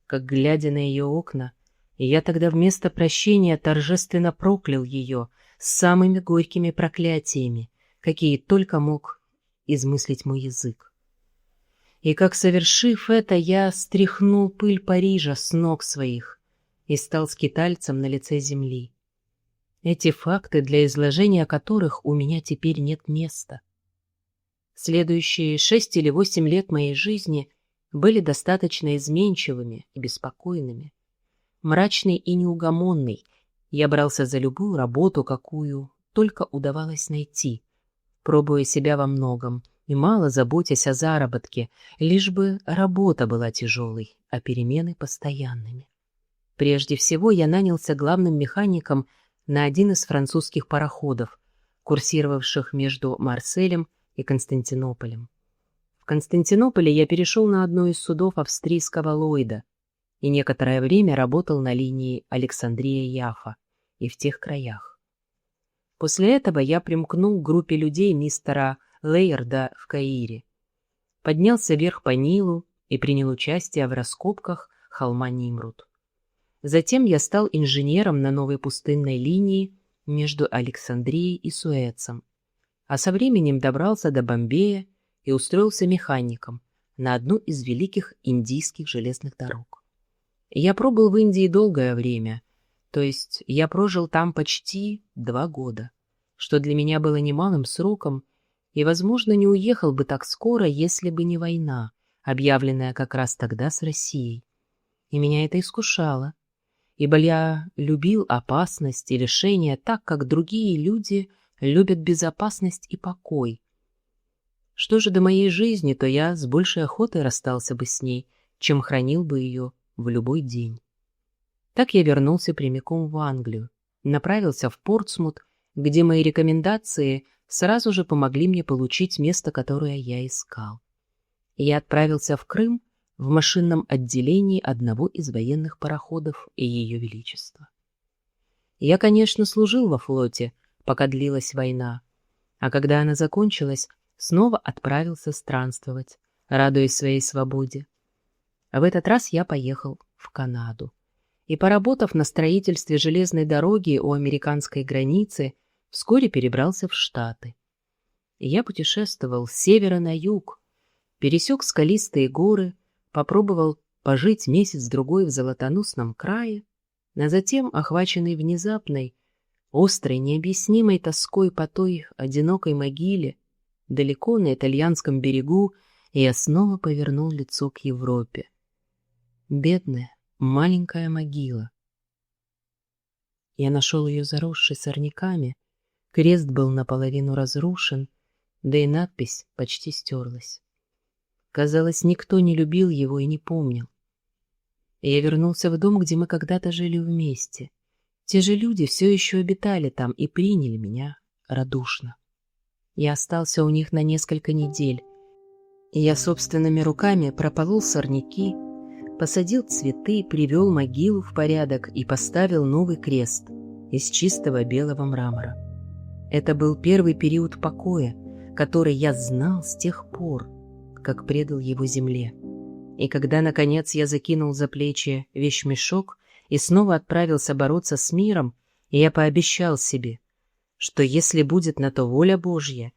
как, глядя на ее окна, я тогда вместо прощения торжественно проклял ее с самыми горькими проклятиями, какие только мог измыслить мой язык. И как, совершив это, я стряхнул пыль Парижа с ног своих и стал скитальцем на лице земли. Эти факты, для изложения которых у меня теперь нет места. Следующие 6 или 8 лет моей жизни были достаточно изменчивыми и беспокойными. Мрачный и неугомонный, я брался за любую работу, какую только удавалось найти, пробуя себя во многом и мало заботясь о заработке, лишь бы работа была тяжелой, а перемены постоянными. Прежде всего я нанялся главным механиком на один из французских пароходов, курсировавших между Марселем и Константинополем. В Константинополе я перешел на одно из судов австрийского Ллойда и некоторое время работал на линии Александрия-Яффа и в тех краях. После этого я примкнул к группе людей мистера Лейерда в Каире, поднялся вверх по Нилу и принял участие в раскопках холма Нимрут. Затем я стал инженером на новой пустынной линии между Александрией и Суэцем, а со временем добрался до Бомбея и устроился механиком на одну из великих индийских железных дорог. Я пробыл в Индии долгое время, то есть я прожил там почти 2 года, что для меня было немалым сроком, и, возможно, не уехал бы так скоро, если бы не война, объявленная как раз тогда с Россией. И меня это искушало, ибо я любил опасность и лишение так, как другие люди любят безопасность и покой. Что же до моей жизни, то я с большей охотой расстался бы с ней, чем хранил бы ее в любой день. Так я вернулся прямиком в Англию, направился в Портсмут, где мои рекомендации сразу же помогли мне получить место, которое я искал. Я отправился в Крым в машинном отделении одного из военных пароходов Ее Величества. Я, конечно, служил во флоте, пока длилась война, а когда она закончилась, снова отправился странствовать, радуясь своей свободе. А в этот раз я поехал в Канаду и, поработав на строительстве железной дороги у американской границы, вскоре перебрался в Штаты. Я путешествовал с севера на юг, пересек скалистые горы, попробовал пожить месяц-другой в золотоносном крае, а затем, охваченный внезапной, острой, необъяснимой тоской по той одинокой могиле, далеко на итальянском берегу, я снова повернул лицо к Европе. Бедная, маленькая могила. Я нашел ее заросшей сорняками, крест был наполовину разрушен, да и надпись почти стерлась. Казалось, никто не любил его и не помнил. Я вернулся в дом, где мы когда-то жили вместе. Те же люди все еще обитали там и приняли меня радушно. Я остался у них на несколько недель. Я собственными руками прополол сорняки, посадил цветы, привел могилу в порядок и поставил новый крест из чистого белого мрамора. Это был первый период покоя, который я знал с тех пор, как предал его земле. И когда, наконец, я закинул за плечи вещмешок и снова отправился бороться с миром, я пообещал себе, что если будет на то воля Божья,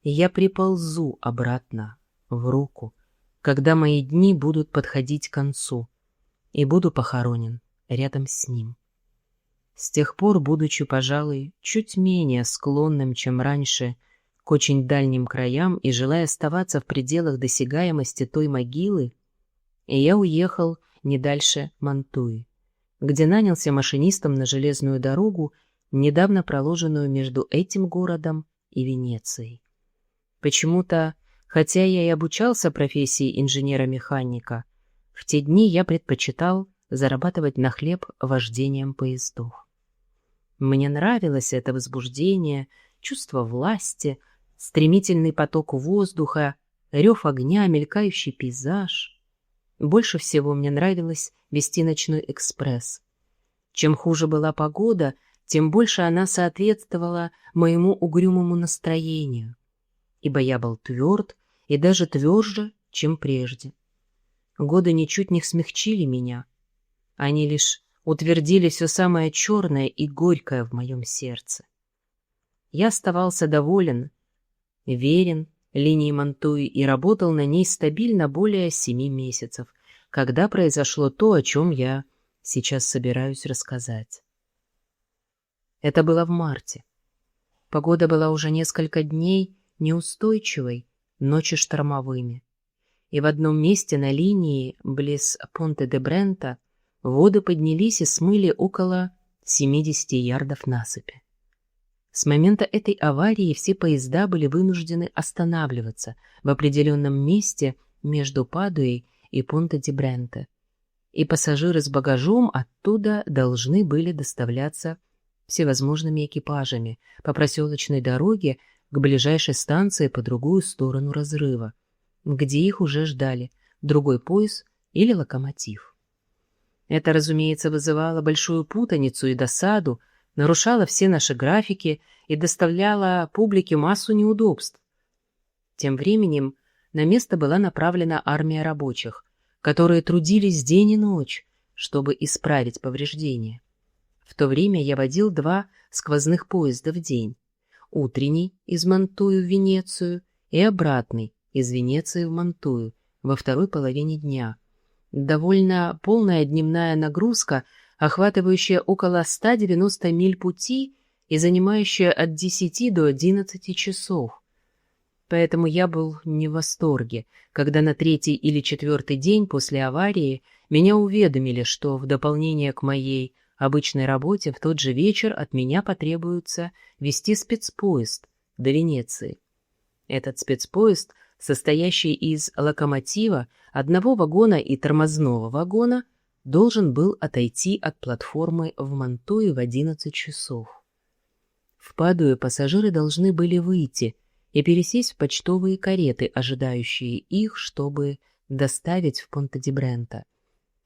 я приползу обратно в Руку, когда мои дни будут подходить к концу, и буду похоронен рядом с ним. С тех пор, будучи, пожалуй, чуть менее склонным, чем раньше, к очень дальним краям и желая оставаться в пределах досягаемости той могилы, я уехал не дальше Мантуи, где нанялся машинистом на железную дорогу, недавно проложенную между этим городом и Венецией. Почему-то, хотя я и обучался профессии инженера-механика, в те дни я предпочитал зарабатывать на хлеб вождением поездов. Мне нравилось это возбуждение, чувство власти, стремительный поток воздуха, рев огня, мелькающий пейзаж. Больше всего мне нравилось вести ночной экспресс. Чем хуже была погода, тем больше она соответствовала моему угрюмому настроению, ибо я был тверд и даже тверже, чем прежде. Годы ничуть не смягчили меня. Они лишь утвердили все самое черное и горькое в моем сердце. Я оставался доволен, верен линии Монтуи и работал на ней стабильно более 7 месяцев, когда произошло то, о чем я сейчас собираюсь рассказать. Это было в марте. Погода была уже несколько дней неустойчивой, ночи штормовыми. И в одном месте на линии, близ Понте-де-Брента, воды поднялись и смыли около 70 ярдов насыпи. С момента этой аварии все поезда были вынуждены останавливаться в определенном месте между Падуей и Понте-де-Бренте, и пассажиры с багажом оттуда должны были доставляться всевозможными экипажами по проселочной дороге к ближайшей станции по другую сторону разрыва, где их уже ждали другой поезд или локомотив. Это, разумеется, вызывало большую путаницу и досаду, нарушало все наши графики и доставляло публике массу неудобств. Тем временем на место была направлена армия рабочих, которые трудились день и ночь, чтобы исправить повреждения. В то время я водил 2 сквозных поезда в день: утренний из Мантую в Венецию и обратный из Венеции в Мантую во второй половине дня. Довольно полная дневная нагрузка, охватывающая около 190 миль пути и занимающая от 10 до 11 часов. Поэтому я был не в восторге, когда на 3-й или 4-й день после аварии меня уведомили, что в дополнение к моей обычной работе в тот же вечер от меня потребуется вести спецпоезд до Венеции. Этот спецпоезд, состоящий из локомотива, одного вагона и тормозного вагона, должен был отойти от платформы в Мантуе в 11 часов. В Падуе пассажиры должны были выйти и пересесть в почтовые кареты, ожидающие их, чтобы доставить в Понте-де-Брента.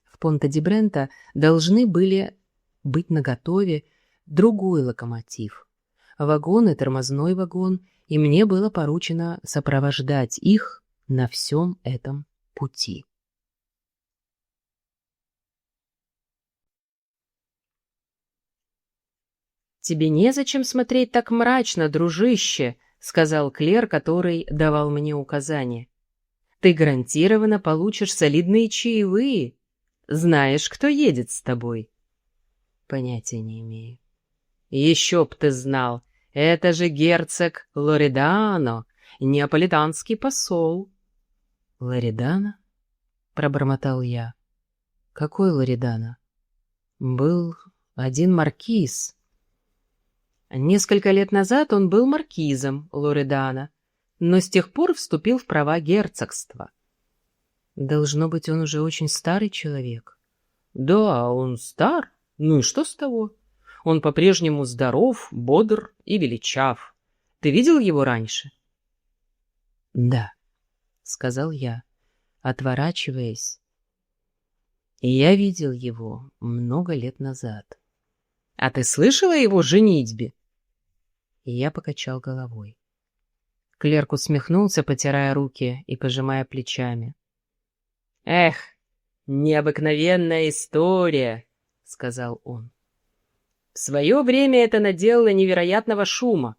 В Понте-де-Брента должны были быть наготове другой локомотив, вагон и тормозной вагон, и мне было поручено сопровождать их на всем этом пути. «Тебе незачем смотреть так мрачно, дружище», — сказал Клер, который давал мне указания. «Ты гарантированно получишь солидные чаевые. Знаешь, кто едет с тобой?» «Понятия не имею». «Еще б ты знал, это же герцог Лоредано, неаполитанский посол». «Лоредано?» — пробормотал я. «Какой Лоредано?» «Был один маркиз». Несколько лет назад он был маркизом Лоредано, но с тех пор вступил в права герцогства. Должно быть, он уже очень старый человек. Да, он стар. Ну и что с того? Он по-прежнему здоров, бодр и величав. Ты видел его раньше? Да, сказал я, отворачиваясь. И я видел его много лет назад. А ты слышала о его женитьбе? И я покачал головой. Клерк усмехнулся, потирая руки и пожимая плечами. «Эх, необыкновенная история», — сказал он. «В свое время это наделало невероятного шума.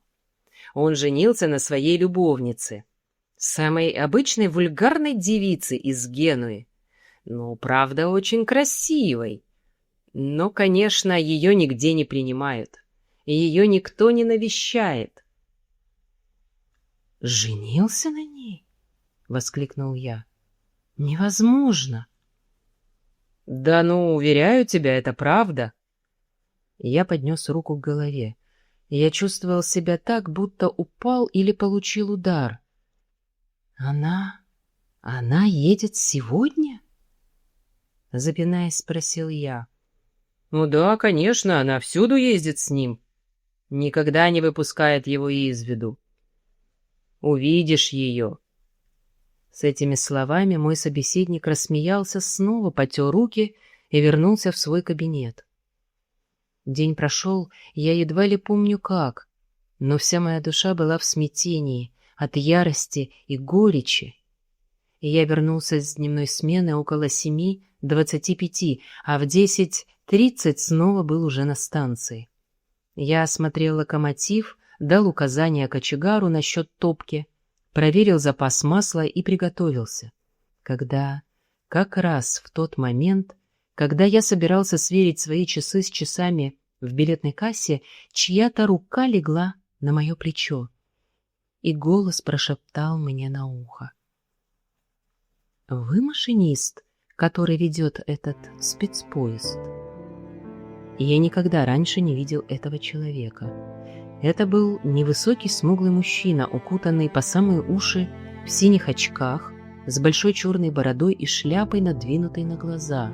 Он женился на своей любовнице, самой обычной вульгарной девице из Генуи. Ну, правда, очень красивой. Но, конечно, ее нигде не принимают. И ее никто не навещает». «Женился на ней?» — воскликнул я. «Невозможно!» «Да ну, уверяю тебя, это правда!» Я поднес руку к голове. Я чувствовал себя так, будто упал или получил удар. «Она едет сегодня?» Запинаясь, спросил я. Ну да, конечно, она всюду ездит с ним. Никогда не выпускает его из виду. Увидишь ее. С этими словами мой собеседник рассмеялся, снова потер руки и вернулся в свой кабинет. День прошел, я едва ли помню как, но вся моя душа была в смятении от ярости и горечи. И я вернулся с дневной смены около 7:25, а в 10:30 снова был уже на станции. Я осмотрел локомотив, дал указания кочегару насчет топки, проверил запас масла и приготовился. Как раз в тот момент, когда я собирался сверить свои часы с часами в билетной кассе, чья-то рука легла на мое плечо, и голос прошептал мне на ухо: «Вы машинист, который ведет этот спецпоезд?» Я никогда раньше не видел этого человека. Это был невысокий смуглый мужчина, укутанный по самые уши в синих очках, с большой черной бородой и шляпой, надвинутой на глаза.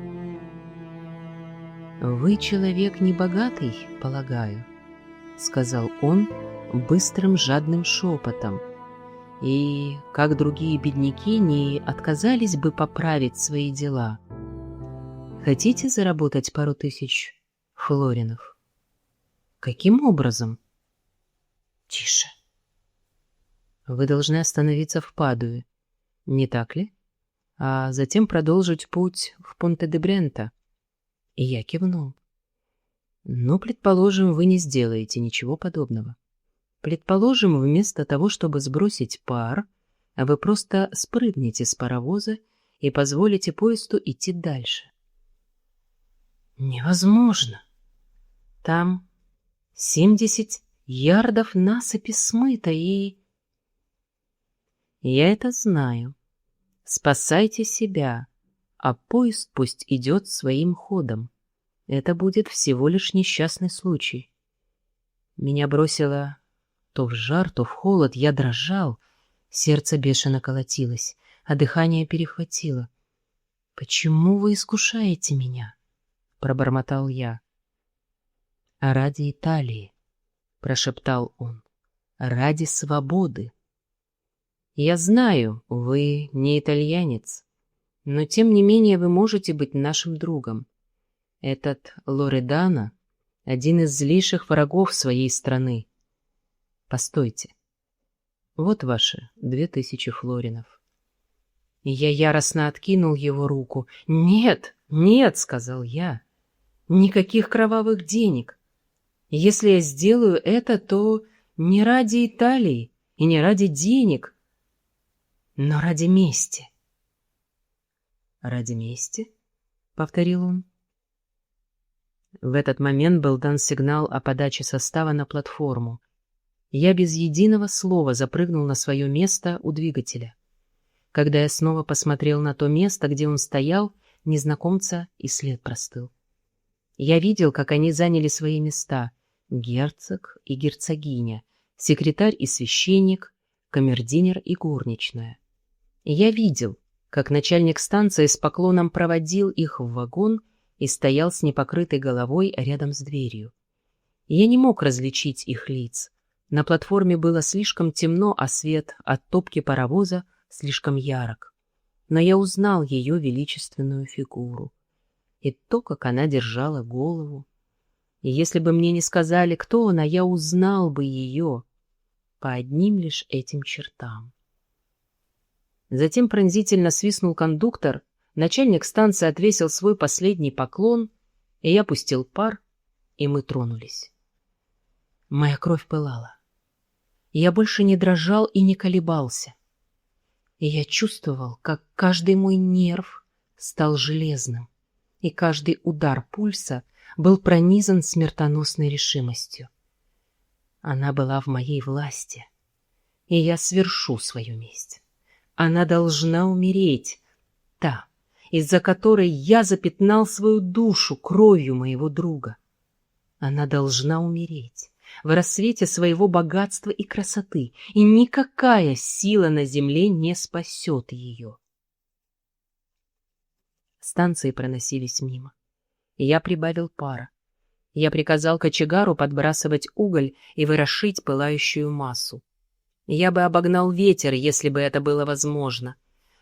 «Вы человек небогатый, полагаю», — сказал он быстрым жадным шепотом, «и, как другие бедняки, не отказались бы поправить свои дела. Хотите заработать пару тысяч флоринов? Каким образом?» «Тише. Вы должны остановиться в Падуе, не так ли? А затем продолжить путь в Понте-де-Брента». И я кивнул. «Ну, предположим, вы не сделаете ничего подобного. Предположим, вместо того, чтобы сбросить пар, вы просто спрыгнете с паровоза и позволите поезду идти дальше». «Невозможно. Там 70 ярдов насыпи смыто, и...» «Я это знаю. Спасайте себя, а поезд пусть идет своим ходом. Это будет всего лишь несчастный случай». Меня бросило то в жар, то в холод, я дрожал, сердце бешено колотилось, а дыхание перехватило. «Почему вы искушаете меня?» — пробормотал я. «Ради Италии», — прошептал он, — «ради свободы». «Я знаю, вы не итальянец, но тем не менее вы можете быть нашим другом. Этот Лоредано — один из злейших врагов своей страны. Постойте. Вот ваши 2000 флоринов». И я яростно откинул его руку. «Нет, нет», — сказал я, — «никаких кровавых денег. Если я сделаю это, то не ради Италии и не ради денег, но ради мести». «Ради мести?» — повторил он. В этот момент был дан сигнал о подаче состава на платформу. Я без единого слова запрыгнул на свое место у двигателя. Когда я снова посмотрел на то место, где он стоял, незнакомца и след простыл. Я видел, как они заняли свои места: герцог и герцогиня, секретарь и священник, камердинер и горничная. И я видел, как начальник станции с поклоном проводил их в вагон и стоял с непокрытой головой рядом с дверью. Я не мог различить их лиц. На платформе было слишком темно, а свет от топки паровоза слишком ярок. Но я узнал ее величественную фигуру и то, как она держала голову. И если бы мне не сказали, кто она, я узнал бы ее по одним лишь этим чертам. Затем пронзительно свистнул кондуктор, начальник станции отвесил свой последний поклон, и я пустил пар, и мы тронулись. Моя кровь пылала. Я больше не дрожал и не колебался. И я чувствовал, как каждый мой нерв стал железным, и каждый удар пульса был пронизан смертоносной решимостью. Она была в моей власти, и я свершу свою месть. Она должна умереть, та, из-за которой я запятнал свою душу кровью моего друга. Она должна умереть в рассвете своего богатства и красоты, и никакая сила на земле не спасет ее. Станции проносились мимо. Я прибавил пара. Я приказал кочегару подбрасывать уголь и ворошить пылающую массу. Я бы обогнал ветер, если бы это было возможно.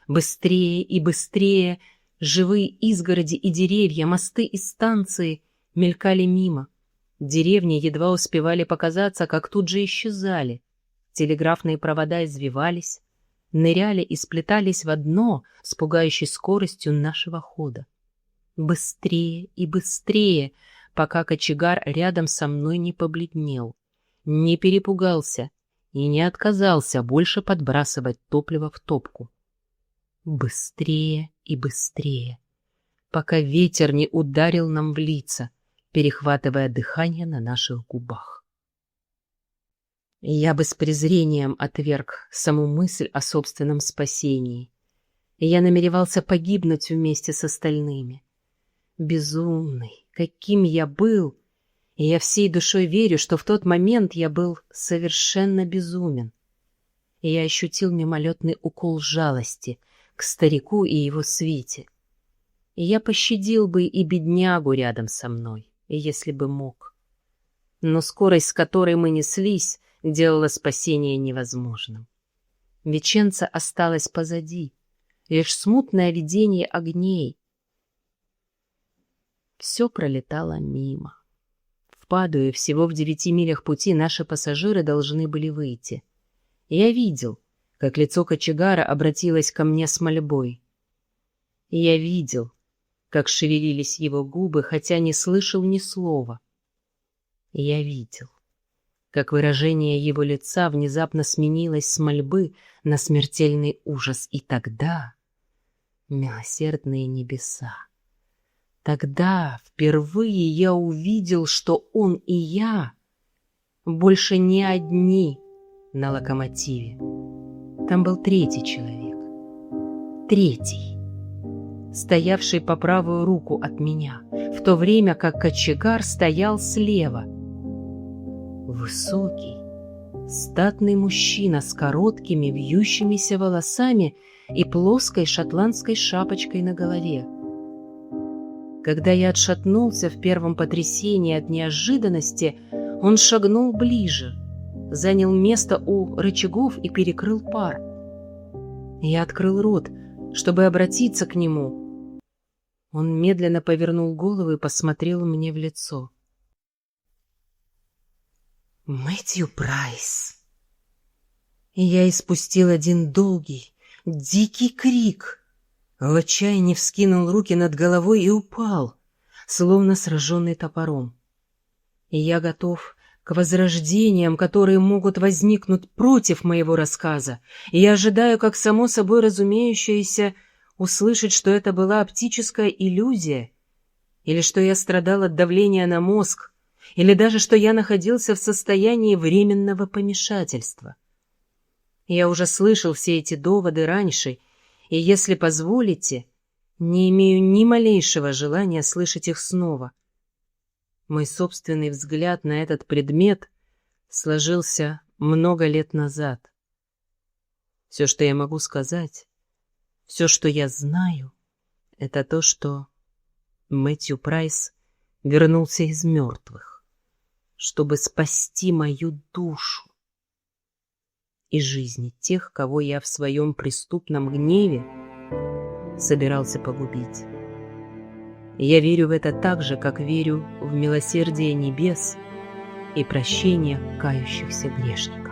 Быстрее и быстрее живые изгороди и деревья, мосты и станции мелькали мимо. Деревни едва успевали показаться, как тут же исчезали. Телеграфные провода извивались, ныряли и сплетались в одно с пугающей скоростью нашего хода. Быстрее и быстрее, пока кочегар рядом со мной не побледнел, не перепугался и не отказался больше подбрасывать топливо в топку. Быстрее и быстрее, пока ветер не ударил нам в лица, перехватывая дыхание на наших губах. Я бы с презрением отверг саму мысль о собственном спасении. Я намеревался погибнуть вместе с остальными. Безумный, каким я был, и я всей душой верю, что в тот момент я был совершенно безумен. И я ощутил мимолетный укол жалости к старику и его свите. И я пощадил бы и беднягу рядом со мной, если бы мог. Но скорость, с которой мы неслись, делала спасение невозможным. Веченца осталась позади, лишь смутное видение огней. Все пролетало мимо. В Падуе всего в 9 милях пути наши пассажиры должны были выйти. Я видел, как лицо кочегара обратилось ко мне с мольбой. Я видел, как шевелились его губы, хотя не слышал ни слова. Я видел, как выражение его лица внезапно сменилось с мольбы на смертельный ужас. И тогда, милосердные небеса, тогда впервые я увидел, что он и я больше не одни на локомотиве. Там был третий человек. Третий, стоявший по правую руку от меня, в то время как кочегар стоял слева. Высокий, статный мужчина с короткими вьющимися волосами и плоской шотландской шапочкой на голове. Когда я отшатнулся в первом потрясении от неожиданности, он шагнул ближе, занял место у рычагов и перекрыл пар. Я открыл рот, чтобы обратиться к нему. Он медленно повернул голову и посмотрел мне в лицо. «Мэтью Прайс!» И я испустил один долгий, дикий крик. В отчаянии вскинул руки над головой и упал, словно сраженный топором. И я готов к возрождениям, которые могут возникнуть против моего рассказа, и я ожидаю, как само собой разумеющееся, услышать, что это была оптическая иллюзия, или что я страдал от давления на мозг, или даже что я находился в состоянии временного помешательства. Я уже слышал все эти доводы раньше, и, если позволите, не имею ни малейшего желания слышать их снова. Мой собственный взгляд на этот предмет сложился много лет назад. Все, что я могу сказать, все, что я знаю, это то, что Мэтью Прайс вернулся из мертвых, чтобы спасти мою душу и жизни тех, кого я в своем преступном гневе собирался погубить. Я верю в это так же, как верю в милосердие небес и прощение кающихся грешников.